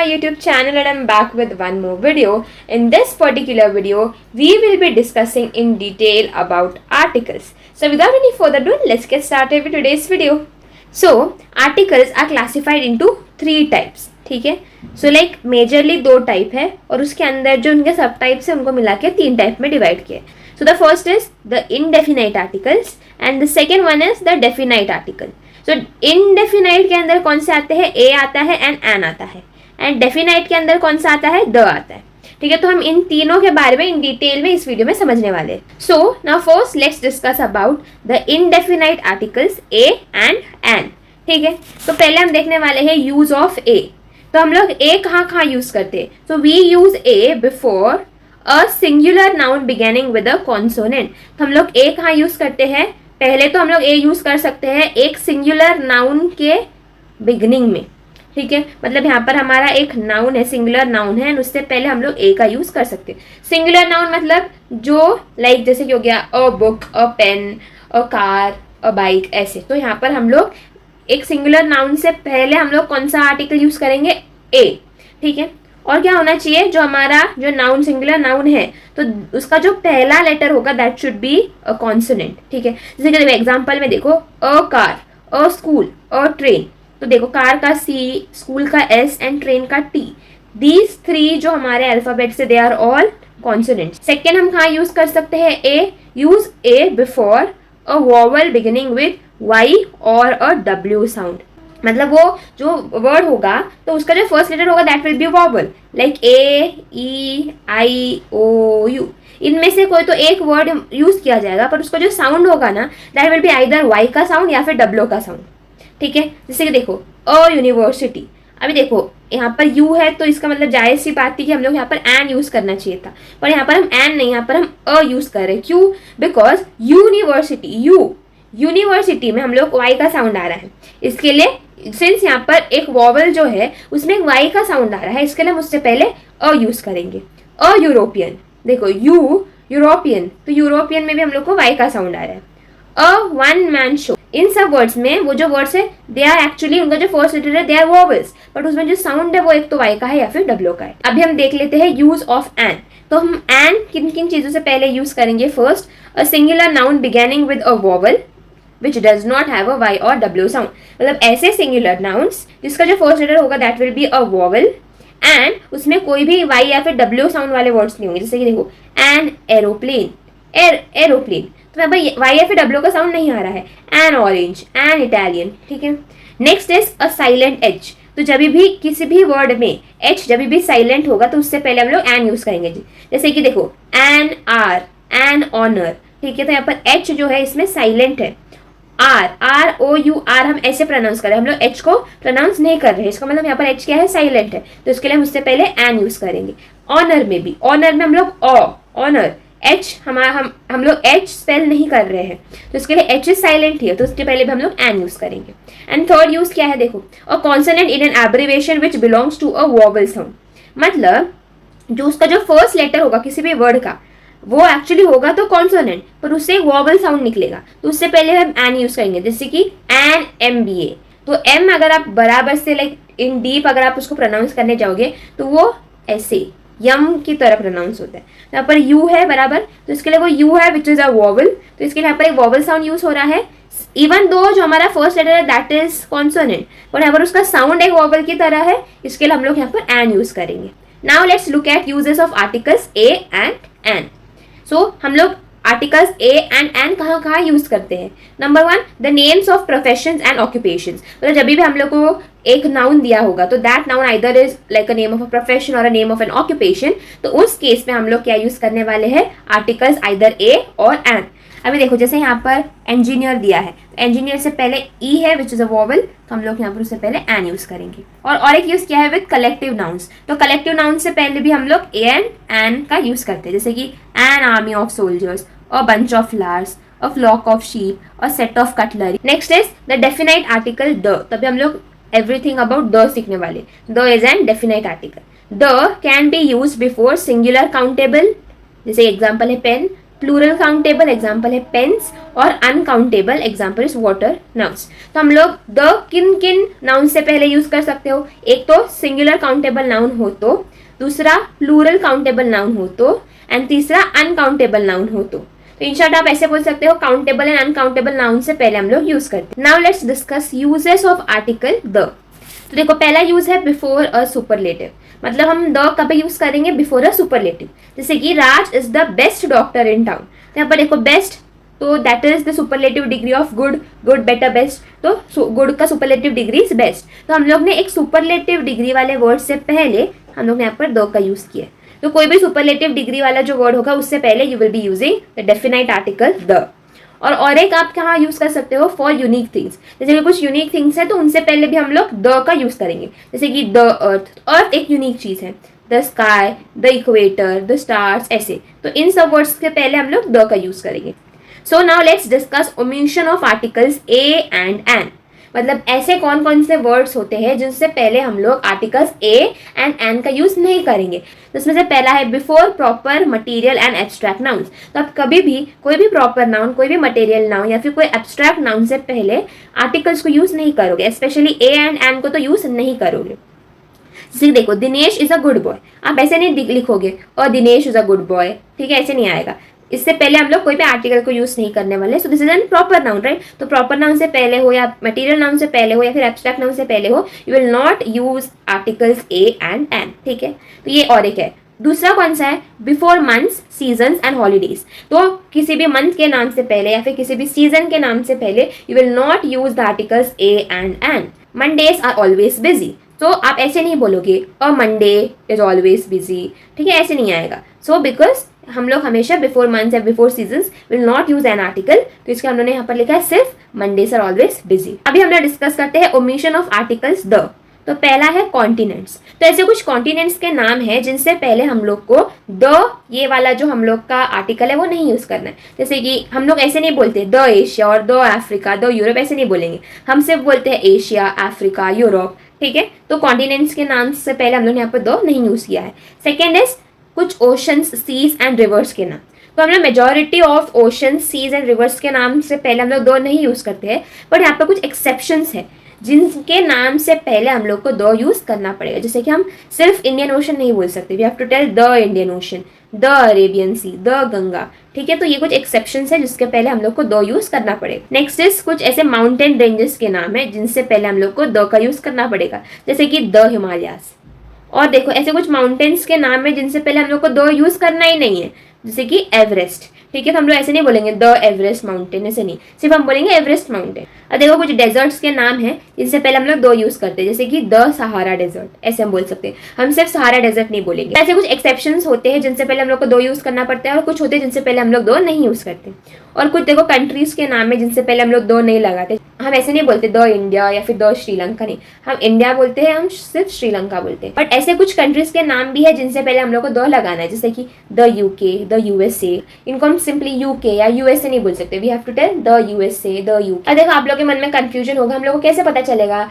my YouTube channel and I'm back with one more video. In this particular video, we will be discussing in detail about articles. So without any further ado, let's get started with today's video. So articles are classified into three types. ठीक है. So like majorly दो type है और उसके अंदर जो उनके सब टाइप्स है उनको मिला के तीन टाइप में डिवाइड किया है. So the first is the indefinite articles and the second one is the definite article. So indefinite के अंदर कौन से आते हैं? A आता है and an आता है. एंड डेफिनाइट के अंदर कौन सा आता है? द आता है. ठीक है, तो हम इन तीनों के बारे में इन डिटेल में इस वीडियो में समझने वाले हैं. So now first let's discuss about the indefinite articles a and an. ठीक है, तो पहले हम देखने वाले हैं यूज ऑफ ए. तो हम लोग ए कहाँ यूज करते हैं? So we use a before a singular noun beginning with a consonant. तो हम लोग ए कहाँ यूज करते हैं? पहले तो हम लोग ए यूज कर सकते हैं एक सिंगुलर नाउन के बिगिनिंग में. ठीक है, मतलब यहाँ पर हमारा एक नाउन है, सिंगुलर नाउन है, उससे पहले हम लोग ए का यूज कर सकते हैं. सिंगुलर नाउन मतलब जो लाइक जैसे कि हो गया a book, a pen, a car, a bike, ऐसे. तो यहाँ पर हम लोग एक सिंगुलर नाउन से पहले हम लोग कौन सा आर्टिकल यूज करेंगे? ए. ठीक है, और क्या होना चाहिए? जो हमारा जो नाउन सिंगुलर नाउन है तो उसका जो पहला लेटर होगा that should be a consonant. ठीक है, जैसे कि एग्जांपल में देखो a car, a school, a train. तो देखो कार का सी, स्कूल का एस एंड ट्रेन का टी. दीज थ्री जो हमारे अल्फाबेट से they are all consonants. Second हम कहाँ यूज कर सकते हैं? A. Use a before a vowel beginning with Y और अ डब्ल्यू साउंड. मतलब वो जो वर्ड होगा तो उसका जो फर्स्ट लेटर होगा that will be vowel, like A, E, I, O, U. इनमें से कोई तो एक वर्ड यूज किया जाएगा पर उसका जो साउंड होगा ना that will be either Y का साउंड या फिर डब्ल्यू का साउंड. ठीक है, जैसे कि देखो अ यूनिवर्सिटी. अभी देखो यहाँ पर यू है तो इसका मतलब जायज सी बात थी कि हम लोग यहाँ पर एन यूज करना चाहिए था, पर यहाँ पर हम एन नहीं, यहाँ पर हम अ यूज कर रहे हैं. क्यों? बिकॉज यूनिवर्सिटी, यूनिवर्सिटी में हम लोग वाई का साउंड आ रहा है. इसके लिए सिंस यहाँ पर एक वॉवल जो है उसमें एक वाई का साउंड आ रहा है, इसके लिए हम उससे पहले अ यूज करेंगे. अ यूरोपियन, देखो यू यूरोपियन, तो यूरोपियन में भी हम लोग को वाई का साउंड आ रहा है. A one man show. इन सब वर्ड्स में वो जो वर्ड्स है दे आर एक्चुअली उनका जो फर्स्ट लेटर है दे आर वॉवल्स, बट उसमें जो साउंड है वो एक तो वाई का है या फिर डब्ल्यू का है. अभी हम देख लेते हैं यूज ऑफ एन. तो हम एन किन किन चीजों से पहले यूज करेंगे? First a singular noun beginning with a vowel which does not have a y or w sound. मतलब ऐसे सिंगुलर नाउन्स जिसका जो फर्स्ट लेटर होगा that will be a vowel and उसमें कोई भी y या फिर w साउंड वाले वर्ड्स नहीं होंगे. जैसे कि देखो एन एरोप्लेन, एरोप्लेन, तो भाई y या फिर w का साउंड नहीं आ रहा है. N orange, an Italian. ठीक है, next is a silent H. तो जब भी किसी भी वर्ड में एच जब भी साइलेंट होगा तो उससे पहले हम लोग एन यूज करेंगे. जैसे कि देखो एन आर, एन ऑनर. ठीक है, तो यहाँ पर एच जो है इसमें साइलेंट है. R, R O U R हम ऐसे प्रोनाउंस कर रहे हैं, हम लोग एच को प्रोनाउंस नहीं कर रहे हैं. इसका मतलब यहाँ पर एच क्या है? साइलेंट है, तो इसके लिए हम उससे पहले एन यूज करेंगे. ऑनर में भी, ऑनर में हम लोग ऑनर, एच हम लोग एच स्पेल नहीं कर रहे हैं तो इसके लिए एच इज साइलेंट ही है, तो उसके पहले भी हम लोग एन यूज करेंगे. एंड थर्ड यूज क्या है? देखो a consonant in an abbreviation which belongs to a vowel sound. मतलब जो उसका जो फर्स्ट लेटर होगा किसी भी वर्ड का वो एक्चुअली होगा तो कॉन्सोनेंट पर उससे एक वॉवल साउंड निकलेगा, तो उससे पहले हम एन यूज करेंगे. जैसे कि एन एम बी ए. तो एम अगर आप बराबर से लाइक इन डीप अगर आप उसको प्रोनाउंस करने जाओगे तो वो ऐसे यम की तरह प्रोनाउंस होता है. यहाँ पर यू है बराबर, तो इसके लिए वो यू है विच इज अ वॉवल, तो इसके लिए यहाँ पर एक वॉवल साउंड यूज हो रहा है. इवन दो जो हमारा फर्स्ट लेटर है दैट इज कॉन्सोनेंट, पर यहाँ पर उसका साउंड एक वॉवल की तरह है, इसके लिए हम लोग यहाँ पर एन यूज करेंगे. Now let's look at uses of articles a and an. So हम लोग आर्टिकल्स ए एंड एन कहाँ यूज करते हैं? Number one, the names of professions and occupations. मतलब जब भी हम लोग को एक नाउन दिया होगा तो that noun either is like a name of a profession और a name of an occupation, तो उस केस में हम लोग क्या यूज करने वाले हैं? आर्टिकल्स आइदर ए और एन. अभी देखो जैसे यहाँ पर इंजीनियर दिया है, इंजीनियर से पहले ई है विच इज अ वॉवल, तो हम लोग यहाँ पर उससे पहले एन यूज करेंगे. और एक यूज किया है विद कलेक्टिव नाउन्स. तो कलेक्टिव नाउन से पहले भी हम लोग एन का यूज करते हैं. जैसे कि an army of soldiers, a bunch of flowers, a flock of sheep, a set of cutlery. Next is the definite article the. तभी हम लोग एवरीथिंग अबाउट द सीखने वाले. The is an definite article. The can be use before singular countable. जैसे example है pen, plural countable example है pens, और uncountable example is water nouns. तो हम लोग द किन किन नाउन से पहले यूज कर सकते हो, एक तो सिंगुलर काउंटेबल नाउन हो तो, दूसरा प्लूरल काउंटेबल नाउन हो तो, एंड तीसरा अनकाउंटेबल नाउन हो तो इन शॉर्ट आप ऐसे बोल सकते हो काउंटेबल एंड अनकाउंटेबल नाउन से पहले हम लोग यूज करते हैं। Now let's discuss uses of article the. तो देखो पहला यूज है बिफोर अ सुपरलेटिव, मतलब हम द कब यूज करेंगे, बिफोर अ सुपरलेटिव। जैसे कि Raj is the best doctor in town, तो यहाँ पर देखो बेस्ट, तो that is the superlative degree of good, good better best, तो गुड का सुपरलेटिव डिग्री इज बेस्ट। तो हम लोग ने एक सुपरलेटिव डिग्री वाले वर्ड से पहले हम लोग ने यहाँ पर द का यूज किया। तो कोई भी सुपरलेटिव डिग्री वाला जो वर्ड होगा उससे पहले you will be using the definite article the. और एक आप कहाँ यूज कर सकते हो, फॉर यूनिक थिंग्स। जैसे कि कुछ यूनिक थिंग्स है तो उनसे पहले भी हम लोग द का यूज करेंगे। जैसे कि द अर्थ, अर्थ एक यूनिक चीज है, the sky, the equator, the stars, ऐसे। तो इन सब वर्ड्स के पहले हम लोग द का यूज करेंगे। So now let's discuss omission of articles a and an. मतलब ऐसे कौन कौन से वर्ड्स होते हैं जिनसे पहले हम लोग आर्टिकल्स ए एंड एन का यूज नहीं करेंगे। तो इसमें से पहला है before proper material and abstract nouns. तो आप कभी भी कोई भी प्रॉपर नाउन, कोई भी मटेरियल नाउन या फिर कोई एब्स्ट्रैक्ट नाउन से पहले आर्टिकल्स को यूज नहीं करोगे, स्पेशली ए एंड एन को तो यूज नहीं करोगे। जैसे देखो Dinesh is a good boy, आप ऐसे नहीं लिखोगे और Dinesh is a good boy, ठीक है, ऐसे नहीं आएगा। इससे पहले हम लोग कोई भी आर्टिकल को यूज नहीं करने वाले। So this is an proper noun, right. तो प्रॉपर नाउन से पहले हो या मटेरियल नाउन से पहले हो या फिर एब्स्ट्रैक्ट नाउन से पहले हो, you will not use articles a and an, ठीक है। तो ये और एक है। दूसरा कौन सा है, before months, seasons and holidays. तो किसी भी मंथ के नाम से पहले या फिर किसी भी सीजन के नाम से पहले you will not use the articles a and an. Mondays are always busy, तो आप ऐसे नहीं बोलोगे a Monday is always busy, ठीक है, ऐसे नहीं आएगा। सो बिकॉज हम लोग हमेशा बिफोर मंथ्स या before seasons will not use an article, तो इसके हम लोगों ने यहाँ पर लिखा है सिर्फ मंडेज आर ऑलवेज बिजी। अभी हम लोग डिस्कस करते हैं ओमिशन ऑफ आर्टिकल्स द। तो पहला है कॉन्टिनेंट्स। तो ऐसे कुछ कॉन्टिनेंट्स के नाम है जिनसे पहले हम लोग को द ये वाला जो हम लोग का आर्टिकल है वो नहीं यूज करना है। जैसे कि हम लोग ऐसे नहीं बोलते द एशिया और द अफ्रीका, द यूरोप, ऐसे नहीं बोलेंगे। हम सिर्फ बोलते हैं एशिया, अफ्रीका, यूरोप, ठीक है। तो कॉन्टिनेंट्स के नाम से पहले हम लोग ने यहाँ पर द नहीं यूज किया है। सेकेंड इज कुछ ओशंस, सीज एंड रिवर्स के नाम। तो हम लोग majority of ocean, seas and rivers के नाम से पहले हम लोग दो नहीं यूज करते हैं, बट यहाँ पर कुछ एक्सेप्शंस है जिनके नाम से पहले हम लोग को दो यूज करना पड़ेगा। जैसे कि हम सिर्फ इंडियन ओशन नहीं बोल सकते, we have to tell the Indian Ocean, the Arabian Sea, the Ganga, ठीक है। तो ये कुछ एक्सेप्शंस है जिसके पहले हम लोग को दो यूज करना पड़ेगा। नेक्स्ट इज कुछ ऐसे माउंटेन रेंजेस के नाम है जिनसे पहले हम लोग को द का यूज करना पड़ेगा, जैसे कि द हिमालयास। और देखो ऐसे कुछ माउंटेन्स के नाम है जिनसे पहले हम लोग को द यूज करना ही नहीं है, जैसे कि एवरेस्ट, ठीक है। तो हम लोग ऐसे नहीं बोलेंगे द एवरेस्ट माउंटेन, ऐसे नहीं, सिर्फ हम बोलेंगे एवरेस्ट माउंटेन। और देखो कुछ डेजर्ट्स के नाम है जिनसे पहले हम लोग दो यूज करते हैं, जैसे कि द सहारा डेजर्ट, ऐसे हम बोल सकते हैं। हम सिर्फ सहारा डेजर्ट नहीं बोलेंगे। ऐसे कुछ एक्सेप्शंस होते हैं जिनसे पहले हम लोग को दो यूज करना पड़ता है, और कुछ होते हैं जिनसे पहले हम लोग दो नहीं यूज करते। और कुछ देखो कंट्रीज के नाम है जिनसे पहले हम लोग दो नहीं लगाते। हम ऐसे नहीं बोलते द इंडिया या फिर द श्रीलंका, नहीं, हम इंडिया बोलते हैं, हम सिर्फ श्रीलंका बोलते हैं। बट ऐसे कुछ कंट्रीज के नाम भी है जिनसे पहले हम लोग को दो लगाना है, जैसे कि द यूके, द यूएसए। इनको हम सिंपली यूके या यूएसए नहीं बोल सकते, we have to tell the USA, the UK. अब देखो आप लोग के मन में कंफ्यूजन होगा, हम लोग को कैसे पता चलेगा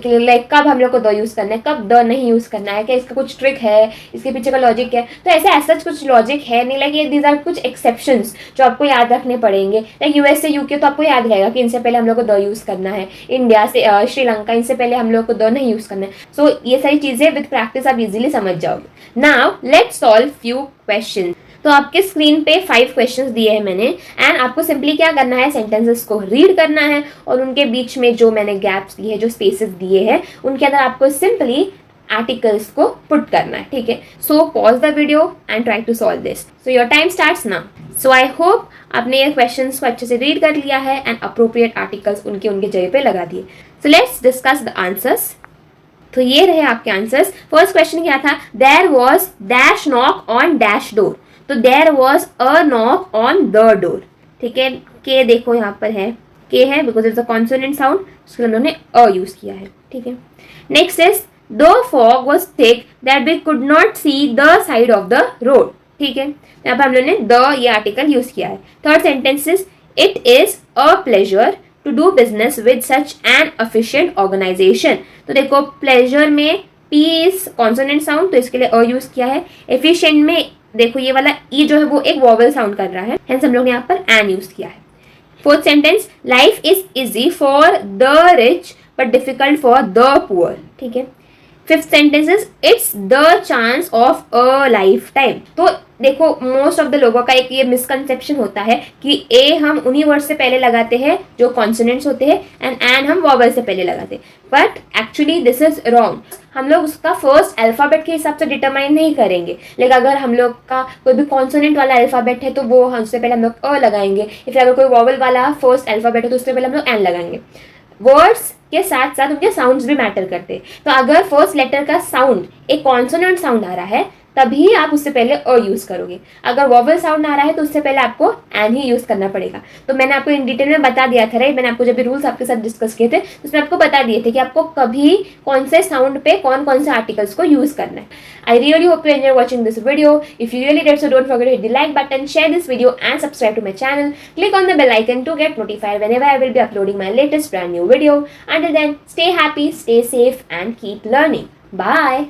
लाइक कब हम लोग को द यूज करना है, कब द नहीं यूज करना है, क्या इसका कुछ ट्रिक है, इसके पीछे का लॉजिक है? तो ऐसे ऐसा कुछ लॉजिक है नहीं, लाइक दीज आर कुछ एक्सेप्शंस जो आपको याद रखने पड़ेंगे। लाइक यूएसए, यूके तो आपको याद रहेगा कि इनसे पहले हम लोग को द यूज करना है। इंडिया से श्रीलंका, इनसे पहले हम लोग को द नहीं यूज करना है। सो ये सारी चीजें विद प्रैक्टिस आप इजीली समझ जाओगे। Now let's solve few question. तो आपके स्क्रीन पे 5 क्वेश्चंस दिए हैं मैंने, एंड आपको सिंपली क्या करना है, सेंटेंसेस को रीड करना है और उनके बीच में जो मैंने गैप्स दिए हैं, जो स्पेसेस दिए हैं, उनके अंदर आपको सिंपली आर्टिकल्स को पुट करना है, ठीक है। So pause the video and try to solve this. So your time starts now. So I hope आपने ये क्वेश्चंस को अच्छे से रीड कर लिया है एंड अप्रोप्रिएट आर्टिकल्स उनके जगह पे लगा दिए। So let's discuss the answers. तो ये रहे आपके आंसर्स। फर्स्ट क्वेश्चन क्या था, there was dash knock on dash door. तो there was a knock on the door, ठीक है। के देखो यहाँ पर है, के है because it's a consonant sound, उसके लिए उन्होंने अ यूज किया है, ठीक है। Next is the fog was thick that we could not see the side of the road, ठीक है। यहाँ पर हम लोगों ने द ये आर्टिकल यूज किया है। Third sentence is it is a pleasure to do business with such an efficient organisation. तो देखो प्लेजर में पी इज कॉन्सोनेंट साउंड, तो इसके लिए अ यूज किया है। एफिशिएंट में देखो ये वाला ई जो है वो एक वॉवल साउंड कर रहा है, हेंस हम लोग ने यहाँ पर एन यूज किया है। Fourth sentence, life is easy for the rich but difficult for the poor, ठीक है। Fifth sentence is it's the chance of a life time. तो देखो मोस्ट ऑफ द लोगों का एक ये मिसकंसेप्शन होता है कि ए हम उन्हीं वर्ड से पहले लगाते हैं जो कॉन्सोनेंट्स होते हैं एंड एन हम वॉवल से पहले लगाते हैं, but actually this is wrong. हम लोग उसका फर्स्ट अल्फाबेट के हिसाब से डिटरमाइन नहीं करेंगे, लेकिन अगर हम लोग का कोई भी कॉन्सोनेंट वाला अल्फाबेट है तो वो उससे पहले हम लोग अ लगाएंगे, या फिर अगर कोई वॉवल वाला फर्स्ट अल्फाबेट है तो उससे पहले हम लोग एन लगाएंगे। वर्ड्स के साथ साथ उनके साउंड्स भी मैटर करते हैं, तो अगर फर्स्ट लेटर का साउंड एक कॉन्सोनेंट साउंड आ रहा है तभी आप उससे पहले अ यूज करोगे, अगर वॉवल साउंड आ रहा है तो उससे पहले आपको एन ही यूज करना पड़ेगा। तो मैंने आपको इन डिटेल में बता दिया था, राइट, मैंने आपको जब भी रूल्स आपके साथ डिस्कस किए थे उसमें आपको बता दिए थे कि आपको कभी कौन से साउंड पे कौन कौन से आर्टिकल्स को यूज करना है। I really hope you enjoy watching this video. If you really did, so don't forget to hit the like button, share this video and subscribe to my channel. Click on the bell icon to get notified whenever I will be uploading my latest brand new video. Until then, stay happy, stay safe and keep learning. Bye.